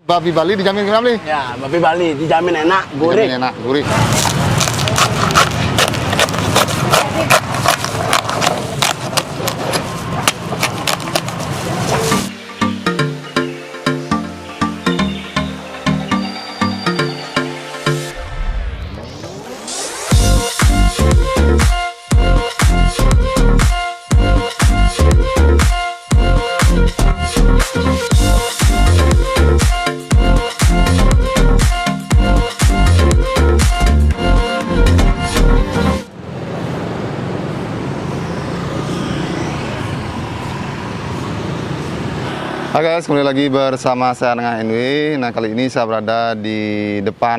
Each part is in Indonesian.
Babi Bali dijamin kenapa nih? Ya, babi Bali dijamin enak, gurih. Dijamin enak, gurih. Hai guys, kembali lagi bersama saya Nengah NW. Nah, kali ini saya berada di depan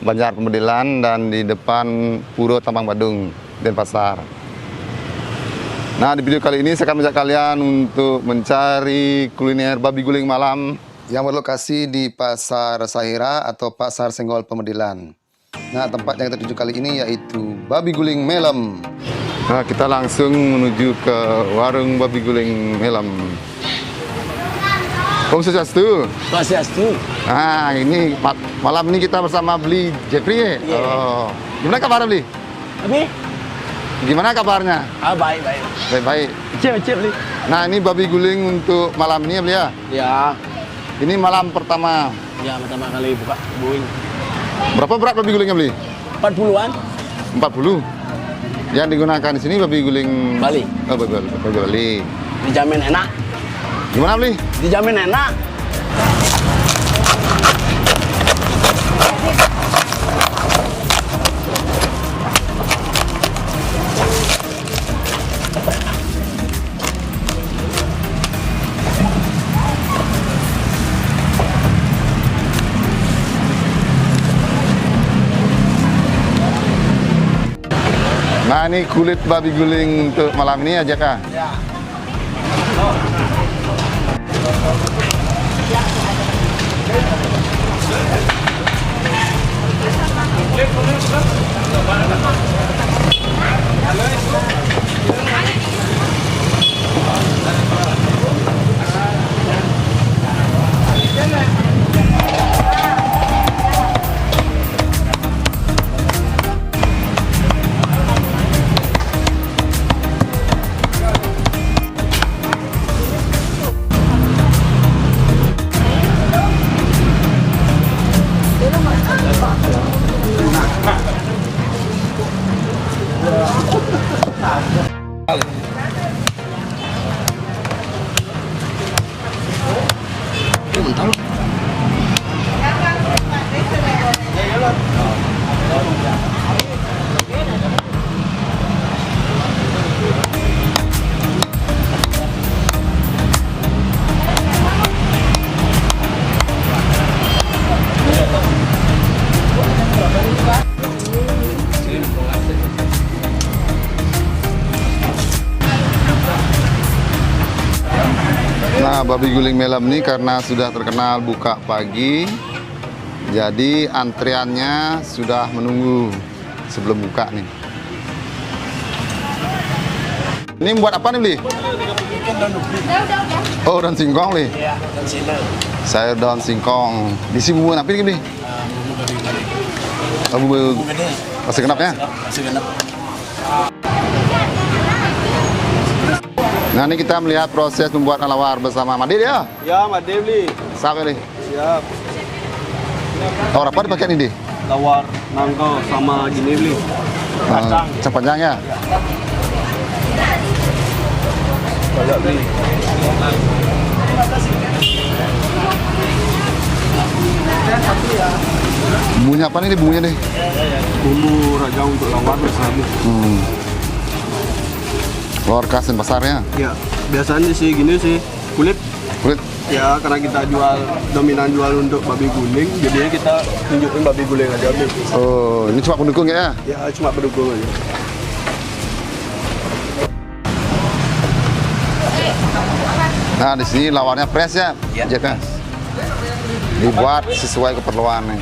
Banjar Pemedilan dan di depan Puro Tambang Badung, Denpasar. Nah, di video kali ini saya akan mengajak kalian untuk mencari kuliner babi guling malam yang berlokasi di Pasar Sahira atau Pasar Senggol Pemedilan. Nah, tempat yang kita tuju kali ini yaitu Babi Guling Melem. Nah, kita langsung menuju ke warung Babi Guling Melem. Om Swastiastu. Swastiastu. Nah, ini malam ini kita bersama Beli Jeffrey ya? Yeah. Oh. Gimana kabar Beli? Abi? Gimana kabarnya? Ah, baik, baik. Baik-baik. Cep, Beli. Nah, ini babi guling untuk malam ini ya Beli ya? Ya. Ini malam pertama. Ya, pertama kali buka guling. Berapa berat babi gulingnya Beli? 40-an. 40. Yang digunakan di sini babi guling Bali. Oh, babi Bali. Dijamin enak. Gimana Beli? Dijamin enak. Nah, ini kulit babi guling untuk malam ini aja kah? Ya. Nah, babi guling Melem ini karena sudah terkenal buka pagi, jadi antriannya sudah menunggu sebelum buka nih. Ini buat apa nih Beli? Oh, daun singkong nih. Iya, dan sini. Sayur daun singkong. Diisi bumbu apa nih Beli? Bumbu babi Bali. Oh, bumbu Gede. masih genap ya? Masih genap. Nah, ini kita melihat proses membuat lawar bersama Madid ya? Ya, Made Beli. Siapa nih? Siap. Lawar apa dipakai ini? Lawar, nangka sama gini Beli. Kacang. Kacang panjang ya? Banyak Beli. Bumbunya apa nih bumbunya deh? Bumbu raja untuk lawar bersama. Lawar khas Denpasarnya. Ya, biasanya sih gini sih kulit. Kulit. Ya, karena kita dominan jual untuk babi guling, jadinya kita tunjukin babi guling aja Beli. Oh, ini cuma pendukung ya? Ya, cuma pendukung aja. Nah, di sini lawarnya fresh ya? Ya. Kan? Dibuat sesuai keperluannya.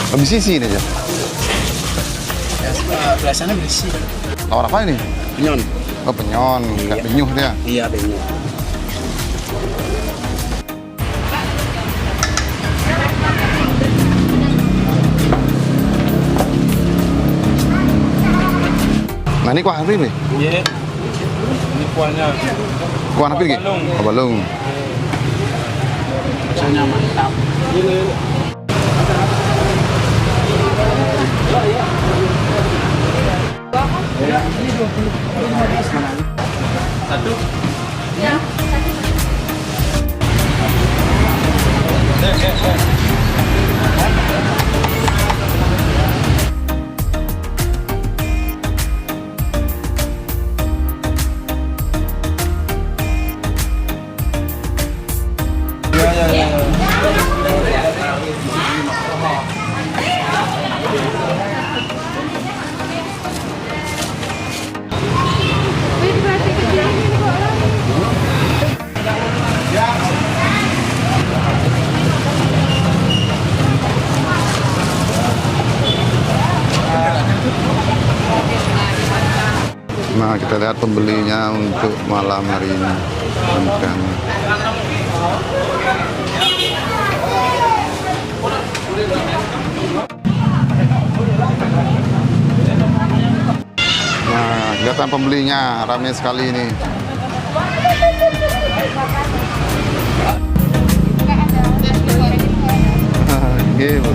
Habis isi ini aja. Ya, biasanya berisi. Lawar apa ini? Penyon. Oh, penyon, kayak penyuh dia. Iya, penyon. Nah, ini kuah apa ini? Iya. Ini kuahnya. Kuah apa ini? Oh, balung. Rasanya mantap. Satu. Ya. Nah, kita lihat pembelinya untuk malam hari ini. Ikan. Nah, kelihatan pembelinya ramai sekali ini. Gitu.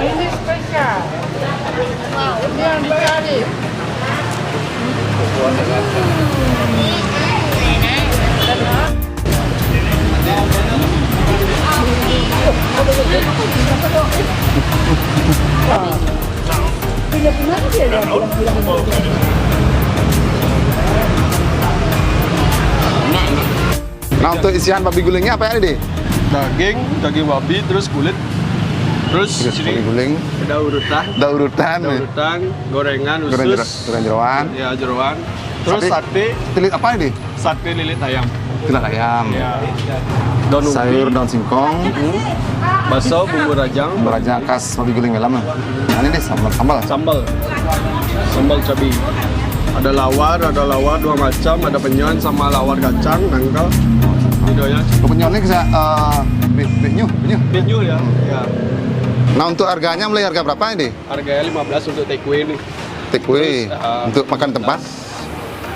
Ini spesial. Ini yang berani. Nah, untuk isian babi gulingnya apa ya, Dede? Daging babi, terus kulit. Terus Babi guling, ada urutan. ada urutan, Ada urutan, gorengan goreng usus. jeroan. Ya, jeroan. Terus sate, Tilit apa ini? sate lilit ayam. Tilit ayam. Ya. Daun ubi, Sayur daun singkong, bakso, bumbu rajang, beraja khas babi guling melam. Nah, ini deh sambal. sambal cabai. Ada lawar dua macam, ada penyon sama lawar kacang, nangka. Videonya Kepenyonnya bisa benyuh. penyu ya. Ya. Nah, untuk harganya mulai harga berapa ini? Harganya 15 untuk take away nih. Take away. Terus, Untuk makan tempat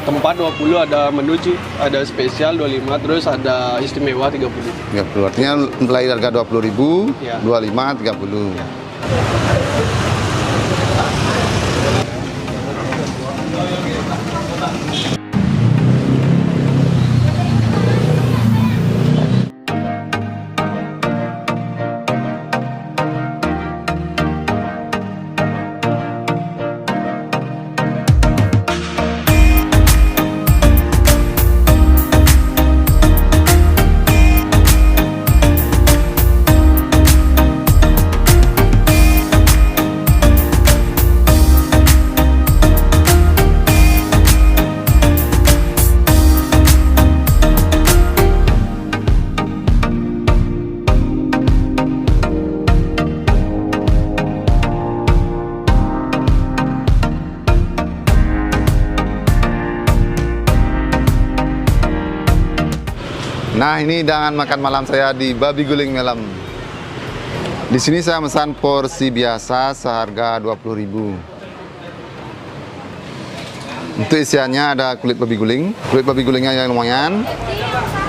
Tempat 20, ada menu Ci, ada spesial 25, terus ada istimewa 30. 30. Artinya mulai harga 20.000, Ya. 25, 30. Nah, ini hidangan makan malam saya di Babi Guling Melam. Di sini saya memesan porsi biasa seharga 20.000. Untuk isiannya ada kulit babi guling. Kulit babi gulingnya yang lumayan.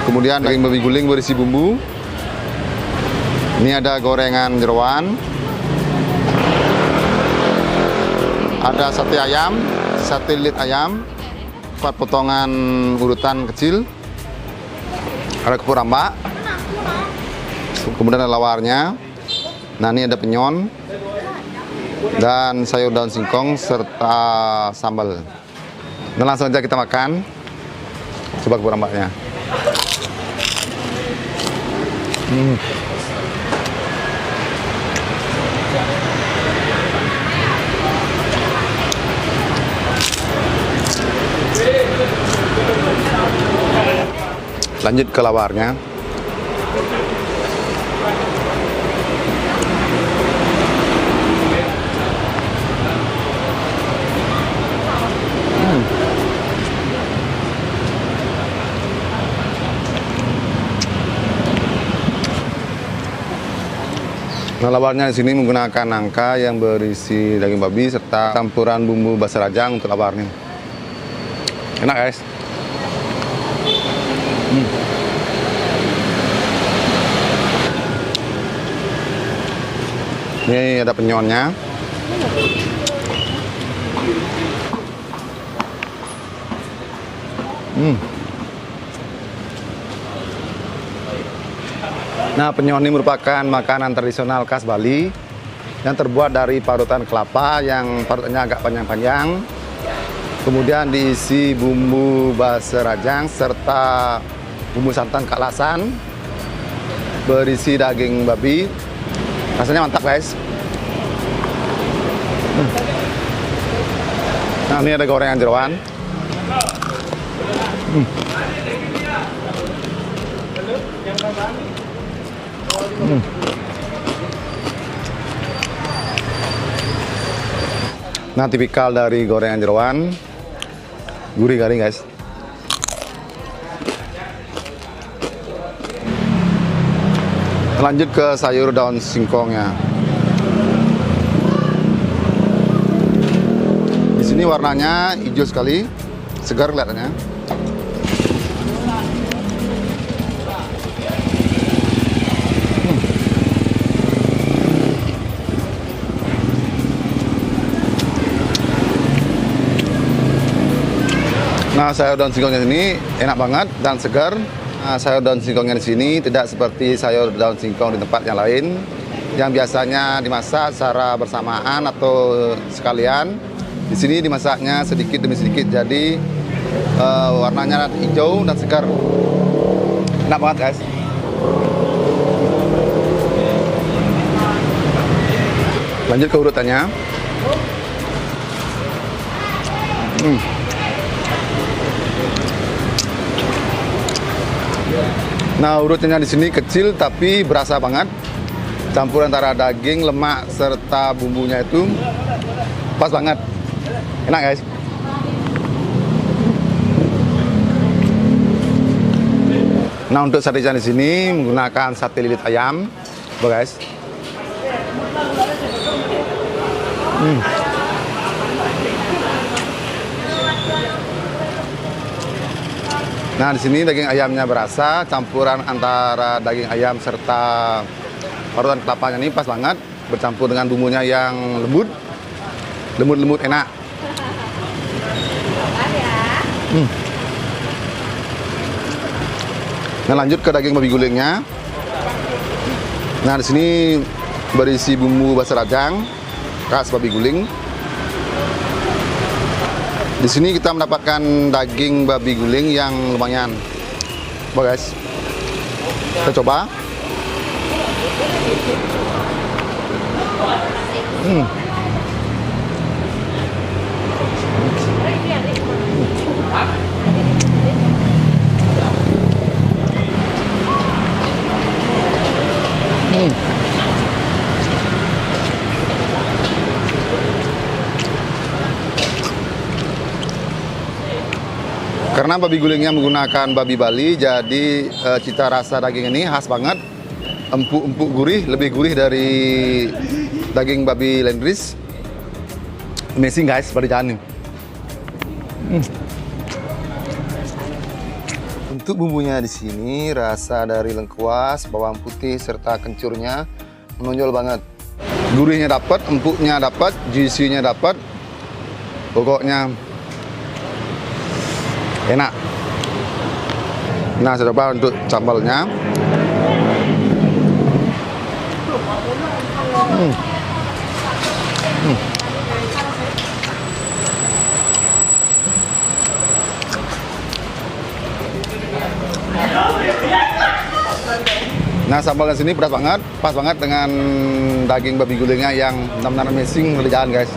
Kemudian daging babi guling berisi bumbu. Ini ada gorengan jeroan. Ada sate ayam, sate lilit ayam, 4 potongan urutan kecil. Ada kepur rambak. Kemudian ada lawarnya. Nah, ini ada penyon. dan sayur daun singkong serta sambal. Dan langsung aja kita makan. Coba ke rambaknya. Lanjut ke lawarnya. Nah, lawarnya di sini menggunakan nangka yang berisi daging babi serta campuran bumbu basa rajang untuk lawarnya. Enak, guys. Ini ada penyonnya. Nah, penyon ini merupakan makanan tradisional khas Bali yang terbuat dari parutan kelapa yang parutannya agak panjang-panjang. Kemudian diisi bumbu basa rajang serta bumbu santan kalasan, berisi daging babi. Rasanya mantap, guys. Nah, ini ada gorengan jeroan. Nah, tipikal dari gorengan jeroan, gurih garing, guys. Lanjut ke sayur daun singkongnya. Di sini warnanya hijau sekali, segar kelihatannya. Nah, sayur daun singkongnya ini enak banget dan segar. Nah, sayur daun singkongnya di sini tidak seperti sayur daun singkong di tempat yang lain yang biasanya dimasak secara bersamaan atau sekalian. Di sini dimasaknya sedikit demi sedikit, jadi warnanya hijau dan segar. Enak banget, guys. Lanjut ke urutannya. Nah, urutnya di sini kecil tapi berasa banget. Campur antara daging, lemak serta bumbunya itu pas banget. Enak, guys. Nah, untuk satenya di sini menggunakan sate lilit ayam, guys. Nah, di sini daging ayamnya berasa, campuran antara daging ayam serta parutan kelapanya ini pas banget, bercampur dengan bumbunya yang lembut, enak. Nah, lanjut ke daging babi gulingnya. Nah, di sini berisi bumbu basa rajang khas babi guling. Di sini kita mendapatkan daging babi guling yang lumayan. Guys, kita coba. Karena babi gulingnya menggunakan babi Bali, jadi cita rasa daging ini khas banget, empuk-empuk gurih, lebih gurih dari daging babi Lendris. Amazing, guys, pada jalan. Untuk bumbunya di sini rasa dari lengkuas, bawang putih serta kencurnya menonjol banget. Gurihnya dapat, empuknya dapat, juicy-nya dapat. Pokoknya enak. Nah, saya coba untuk sambalnya. Nah, sambalnya sini pedas banget, pas banget dengan daging babi gulingnya yang benar-benar amazing dari jalan, guys.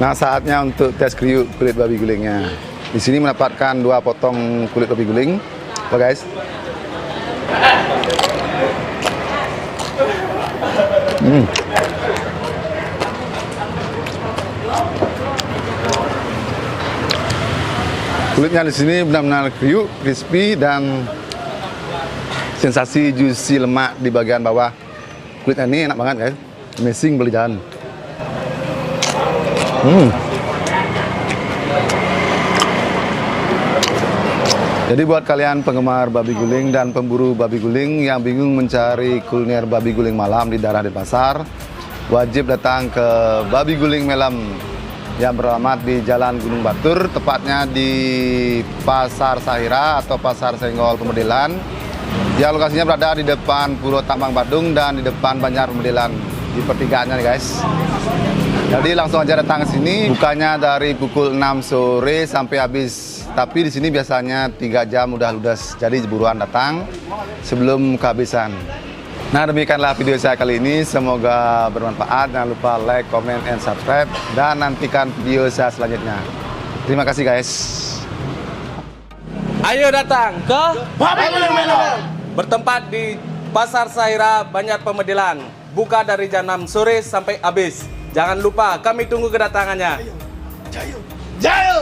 Nah, saatnya untuk tes kriuk kulit babi gulingnya. Di sini mendapatkan 2 potong kulit babi guling, tuh guys. Kulitnya di sini benar-benar kriuk, crispy, dan sensasi juicy lemak di bagian bawah. Kulitnya ini enak banget, guys. Amazing belian. Jadi buat kalian penggemar babi guling dan pemburu babi guling yang bingung mencari kuliner babi guling malam di daerah Denpasar, wajib datang ke Babi Guling Melam yang beralamat di Jalan Gunung Batur, tepatnya di Pasar Sahira atau Pasar Senggol Pemedilan. Ya, lokasinya berada di depan Puro Tambang Badung dan di depan Banjar Pemedilan, di pertigaannya nih, guys. Jadi langsung aja datang ke sini. Bukanya dari pukul 6 sore sampai habis. Tapi di sini biasanya 3 jam udah ludes. Jadi buruan datang sebelum kehabisan. Nah, demikianlah video saya kali ini. Semoga bermanfaat. Jangan lupa like, comment, and subscribe. Dan nantikan video saya selanjutnya. Terima kasih, guys. Ayo datang ke Babi Guling Melam. Bertempat di Pasar Sahira, Banjar Pemedilan. Buka dari jam 6 sore sampai habis. Jangan lupa, kami tunggu kedatangannya. Jayo!